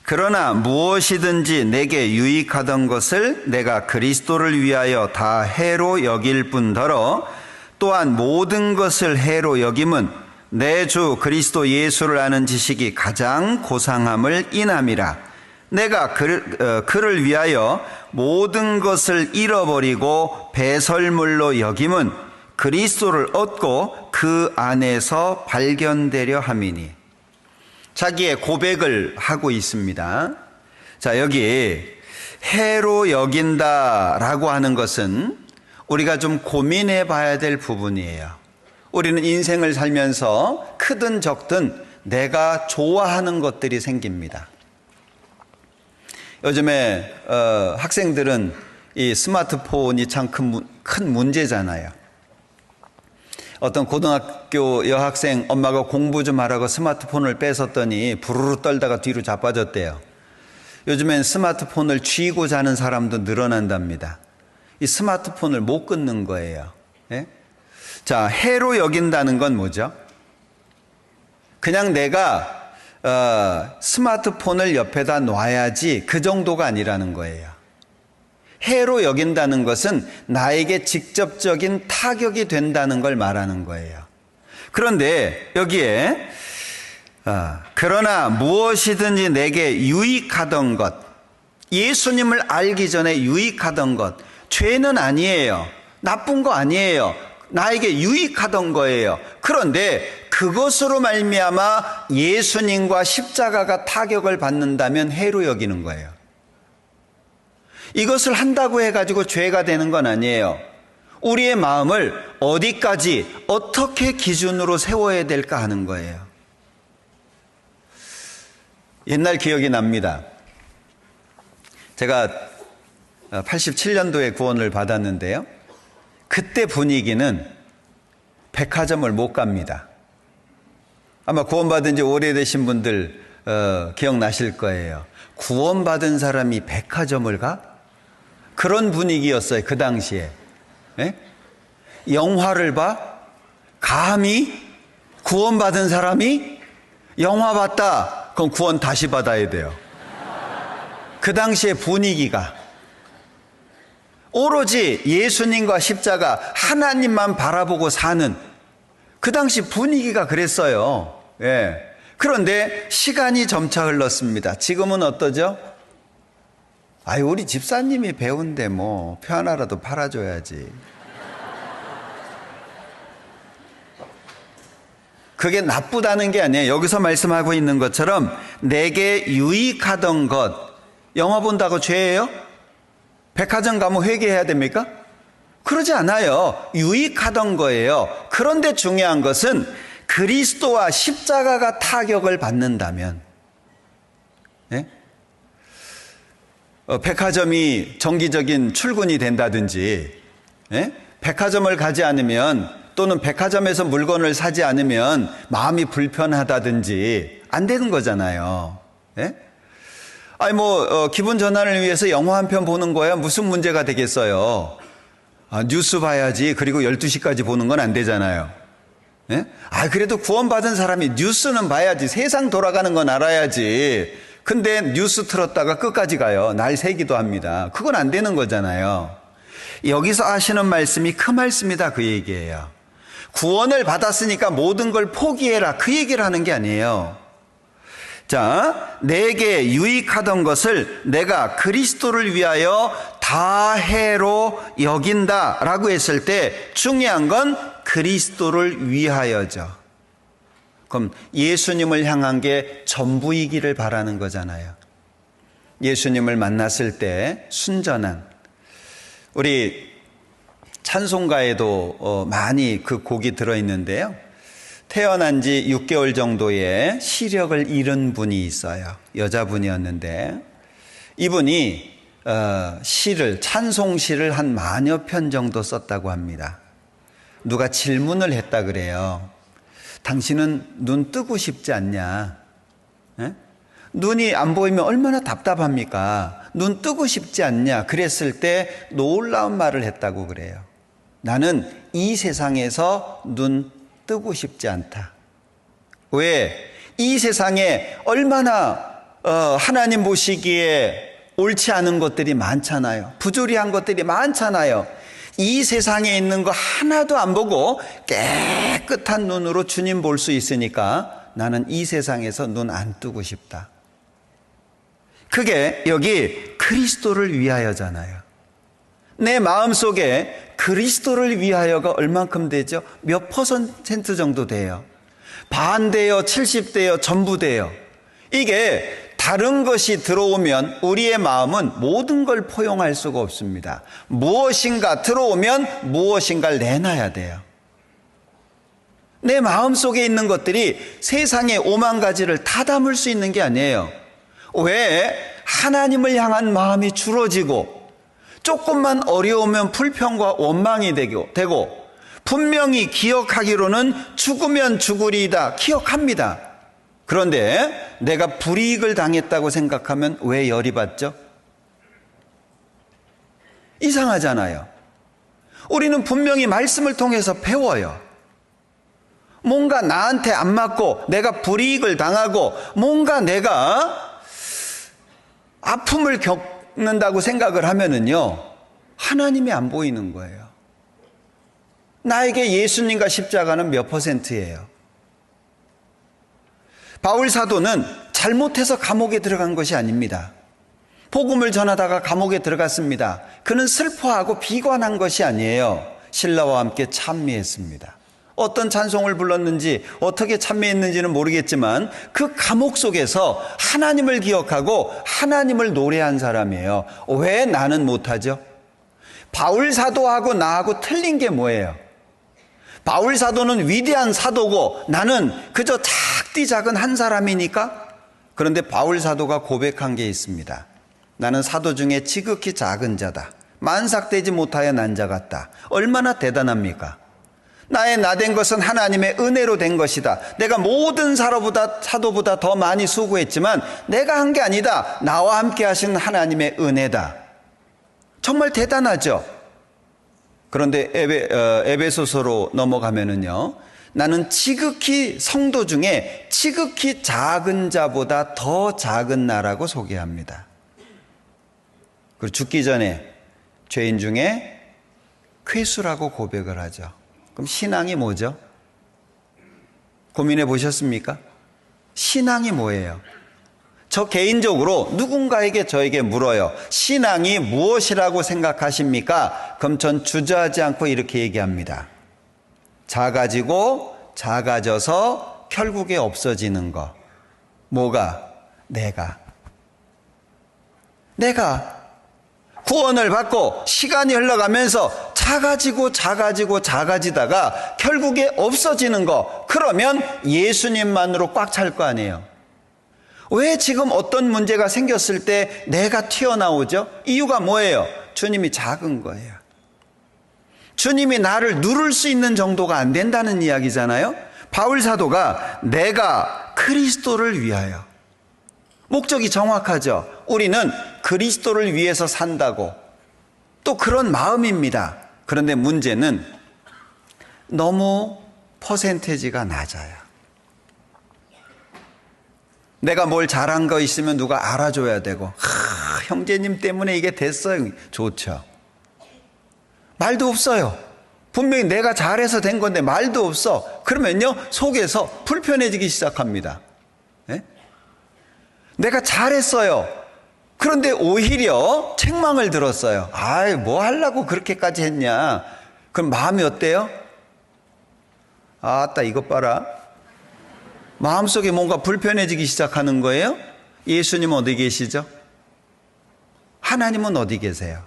그러나 무엇이든지 내게 유익하던 것을 내가 그리스도를 위하여 다 해로 여길 뿐더러 또한 모든 것을 해로 여김은 내 주 그리스도 예수를 아는 지식이 가장 고상함을 인함이라. 내가 그를 위하여 모든 것을 잃어버리고 배설물로 여김은 그리스도를 얻고 그 안에서 발견되려 함이니. 자기의 고백을 하고 있습니다. 자, 여기 해로 여긴다라고 하는 것은 우리가 좀 고민해 봐야 될 부분이에요. 우리는 인생을 살면서 크든 적든 내가 좋아하는 것들이 생깁니다. 요즘에 학생들은 이 스마트폰이 참 큰 문제잖아요. 어떤 고등학교 여학생 엄마가 공부 좀 하라고 스마트폰을 뺏었더니 부르르 떨다가 뒤로 자빠졌대요. 요즘엔 스마트폰을 쥐고 자는 사람도 늘어난답니다. 이 스마트폰을 못 끊는 거예요. 예? 자, 해로 여긴다는 건 뭐죠? 그냥 내가 스마트폰을 옆에다 놔야지 그 정도가 아니라는 거예요. 해로 여긴다는 것은 나에게 직접적인 타격이 된다는 걸 말하는 거예요. 그런데 여기에 그러나 무엇이든지 내게 유익하던 것, 예수님을 알기 전에 유익하던 것, 죄는 아니에요. 나쁜 거 아니에요. 나에게 유익하던 거예요. 그런데 그것으로 말미암아 예수님과 십자가가 타격을 받는다면 해로 여기는 거예요. 이것을 한다고 해가지고 죄가 되는 건 아니에요. 우리의 마음을 어디까지 어떻게 기준으로 세워야 될까 하는 거예요. 옛날 기억이 납니다. 제가 87년도에 구원을 받았는데요. 그때 분위기는 백화점을 못 갑니다. 아마 구원받은 지 오래되신 분들 기억나실 거예요. 구원받은 사람이 백화점을 가? 그런 분위기였어요. 그 당시에. 예? 영화를 봐? 감히? 구원받은 사람이? 영화 봤다? 그럼 구원 다시 받아야 돼요. 그 당시의 분위기가. 오로지 예수님과 십자가 하나님만 바라보고 사는 그 당시 분위기가 그랬어요. 예. 그런데 시간이 점차 흘렀습니다. 지금은 어떠죠? 아유, 우리 집사님이 배운데 뭐 표 하나라도 팔아줘야지. 그게 나쁘다는 게 아니에요. 여기서 말씀하고 있는 것처럼 내게 유익하던 것, 영화 본다고 죄예요? 백화점 가면 회개해야 됩니까? 그러지 않아요. 유익하던 거예요. 그런데 중요한 것은 그리스도와 십자가가 타격을 받는다면, 예? 백화점이 정기적인 출근이 된다든지, 예? 백화점을 가지 않으면 또는 백화점에서 물건을 사지 않으면 마음이 불편하다든지 안 되는 거잖아요. 예? 아니 기분 전환을 위해서 영화 한 편 보는 거야 무슨 문제가 되겠어요. 뉴스 봐야지. 그리고 12시까지 보는 건 안 되잖아요. 예? 그래도 구원받은 사람이 뉴스는 봐야지. 세상 돌아가는 건 알아야지. 근데 뉴스 틀었다가 끝까지 가요. 날 새기도 합니다. 그건 안 되는 거잖아요. 여기서 하시는 말씀이 그 말씀이다, 그 얘기예요. 구원을 받았으니까 모든 걸 포기해라, 그 얘기를 하는 게 아니에요. 자, 내게 유익하던 것을 내가 그리스도를 위하여 다 해로 여긴다라고 했을 때 중요한 건 그리스도를 위하여죠. 그럼 예수님을 향한 게 전부이기를 바라는 거잖아요. 예수님을 만났을 때 순전한, 우리 찬송가에도 많이 그 곡이 들어있는데요. 태어난 지 6개월 정도의 시력을 잃은 분이 있어요. 여자분이었는데 이분이 찬송시를 한 10,000여 편 정도 썼다고 합니다. 누가 질문을 했다 그래요. 당신은 눈 뜨고 싶지 않냐? 에? 눈이 안 보이면 얼마나 답답합니까? 눈 뜨고 싶지 않냐? 그랬을 때 놀라운 말을 했다고 그래요. 나는 이 세상에서 눈 뜨고 싶지 않다. 왜? 이 세상에 얼마나 하나님 보시기에 옳지 않은 것들이 많잖아요. 부조리한 것들이 많잖아요. 이 세상에 있는 거 하나도 안 보고 깨끗한 눈으로 주님 볼 수 있으니까 나는 이 세상에서 눈 안 뜨고 싶다. 그게 여기 그리스도를 위하여잖아요. 내 마음속에 그리스도를 위하여가 얼만큼 되죠? 몇 퍼센트 정도 돼요? 반 돼요? 70대요? 전부 돼요? 이게 다른 것이 들어오면 우리의 마음은 모든 걸 포용할 수가 없습니다. 무엇인가 들어오면 무엇인가를 내놔야 돼요. 내 마음속에 있는 것들이 세상에 5만 가지를 다 담을 수 있는 게 아니에요. 왜 하나님을 향한 마음이 줄어지고 조금만 어려우면 불평과 원망이 되고 분명히 기억하기로는 죽으면 죽으리이다 기억합니다. 그런데 내가 불이익을 당했다고 생각하면 왜 열이 받죠? 이상하잖아요. 우리는 분명히 말씀을 통해서 배워요. 뭔가 나한테 안 맞고 내가 불이익을 당하고 뭔가 내가 아픔을 겪는다고 생각을 하면은요, 하나님이 안 보이는 거예요. 나에게 예수님과 십자가는 몇 퍼센트예요? 바울 사도는 잘못해서 감옥에 들어간 것이 아닙니다. 복음을 전하다가 감옥에 들어갔습니다. 그는 슬퍼하고 비관한 것이 아니에요. 신라와 함께 찬미했습니다. 어떤 찬송을 불렀는지 어떻게 찬미했는지는 모르겠지만 그 감옥 속에서 하나님을 기억하고 하나님을 노래한 사람이에요. 왜 나는 못하죠? 바울 사도하고 나하고 틀린 게 뭐예요? 바울 사도는 위대한 사도고 나는 그저 작디 작은 한 사람이니까? 그런데 바울 사도가 고백한 게 있습니다. 나는 사도 중에 지극히 작은 자다. 만삭되지 못하여 난 자 같다. 얼마나 대단합니까? 나의 나된 것은 하나님의 은혜로 된 것이다. 내가 모든 사도보다 더 많이 수고했지만 내가 한 게 아니다. 나와 함께 하신 하나님의 은혜다. 정말 대단하죠? 그런데 에베소서로 넘어가면은요, 나는 지극히 성도 중에 지극히 작은 자보다 더 작은 나라고 소개합니다. 그리고 죽기 전에 죄인 중에 괴수라고 고백을 하죠. 그럼 신앙이 뭐죠? 고민해 보셨습니까? 신앙이 뭐예요? 저 개인적으로 누군가에게 저에게 물어요. 신앙이 무엇이라고 생각하십니까? 그럼 전 주저하지 않고 이렇게 얘기합니다. 작아지고 작아져서 결국에 없어지는 거. 뭐가? 내가 구원을 받고 시간이 흘러가면서 작아지다가 결국에 없어지는 거. 그러면 예수님만으로 꽉 찰 거 아니에요. 왜 지금 어떤 문제가 생겼을 때 내가 튀어나오죠? 이유가 뭐예요? 주님이 작은 거예요. 주님이 나를 누를 수 있는 정도가 안 된다는 이야기잖아요. 바울 사도가 내가 그리스도를 위하여, 목적이 정확하죠. 우리는 그리스도를 위해서 산다고, 또 그런 마음입니다. 그런데 문제는 너무 퍼센테이지가 낮아요. 내가 뭘 잘한 거 있으면 누가 알아줘야 되고, 형제님 때문에 이게 됐어요. 좋죠. 말도 없어요. 분명히 내가 잘해서 된 건데 말도 없어. 그러면요, 속에서 불편해지기 시작합니다. 네? 내가 잘했어요. 그런데 오히려 책망을 들었어요. 아이, 뭐 하려고 그렇게까지 했냐. 그럼 마음이 어때요? 아따, 이것 봐라. 마음속에 뭔가 불편해지기 시작하는 거예요. 예수님은 어디 계시죠? 하나님은 어디 계세요?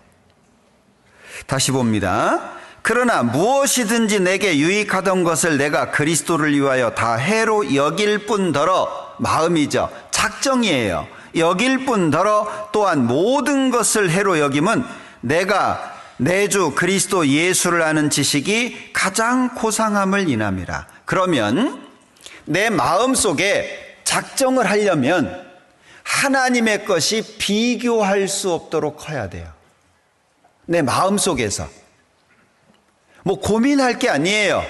다시 봅니다. 그러나 무엇이든지 내게 유익하던 것을 내가 그리스도를 위하여 다 해로 여길 뿐더러, 마음이죠. 작정이에요. 여길 뿐더러 또한 모든 것을 해로 여김은 내가 내 주 그리스도 예수를 아는 지식이 가장 고상함을 인함이라. 그러면 내 마음속에 작정을 하려면 하나님의 것이 비교할 수 없도록 커야 돼요. 내 마음속에서. 뭐 고민할 게 아니에요.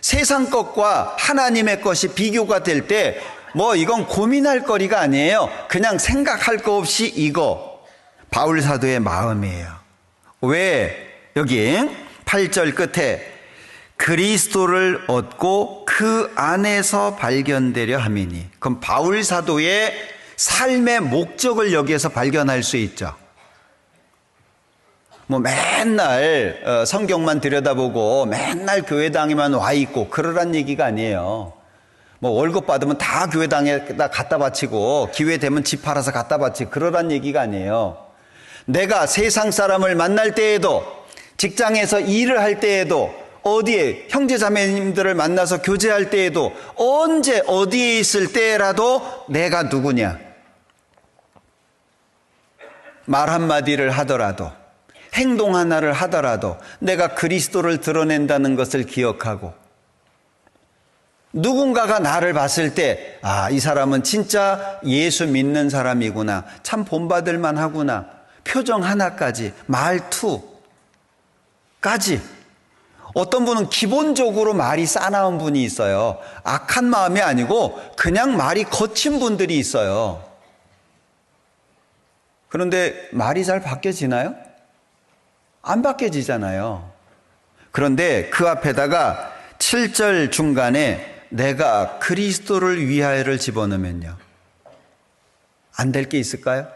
세상 것과 하나님의 것이 비교가 될 때 이건 고민할 거리가 아니에요. 그냥 생각할 거 없이 이거 바울 사도의 마음이에요. 왜? 여기 8절 끝에 그리스도를 얻고 그 안에서 발견되려 함이니. 그럼 바울 사도의 삶의 목적을 여기에서 발견할 수 있죠. 맨날 성경만 들여다보고 맨날 교회당에만 와 있고 그러란 얘기가 아니에요. 월급 받으면 다 교회당에다 갖다 바치고 기회 되면 집 팔아서 갖다 바치고 그러란 얘기가 아니에요. 내가 세상 사람을 만날 때에도, 직장에서 일을 할 때에도, 어디에 형제 자매님들을 만나서 교제할 때에도, 언제 어디에 있을 때라도 내가 누구냐, 말 한마디를 하더라도, 행동 하나를 하더라도 내가 그리스도를 드러낸다는 것을 기억하고, 누군가가 나를 봤을 때 이 사람은 진짜 예수 믿는 사람이구나, 참 본받을 만하구나, 표정 하나까지, 말투까지. 어떤 분은 기본적으로 말이 싸나운 분이 있어요. 악한 마음이 아니고 그냥 말이 거친 분들이 있어요. 그런데 말이 잘 바뀌어지나요? 안 바뀌어지잖아요. 그런데 그 앞에다가 7절 중간에 내가 그리스도를 위하여를 집어넣으면요, 안 될 게 있을까요?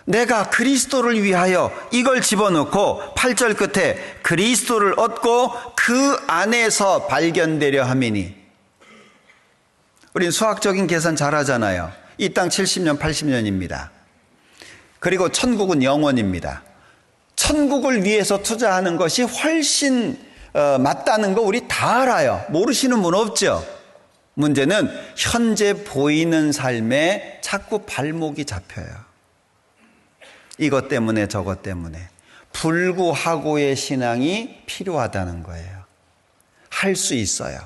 내가 그리스도를 위하여 이걸 집어넣고 8절 끝에 그리스도를 얻고 그 안에서 발견되려 함이니. 우린 수학적인 계산 잘하잖아요. 이 땅 70년 80년입니다. 그리고 천국은 영원입니다. 천국을 위해서 투자하는 것이 훨씬 맞다는 거 우리 다 알아요. 모르시는 분 없죠? 문제는 현재 보이는 삶에 자꾸 발목이 잡혀요. 이것 때문에 저것 때문에. 불구하고의 신앙이 필요하다는 거예요. 할 수 있어요.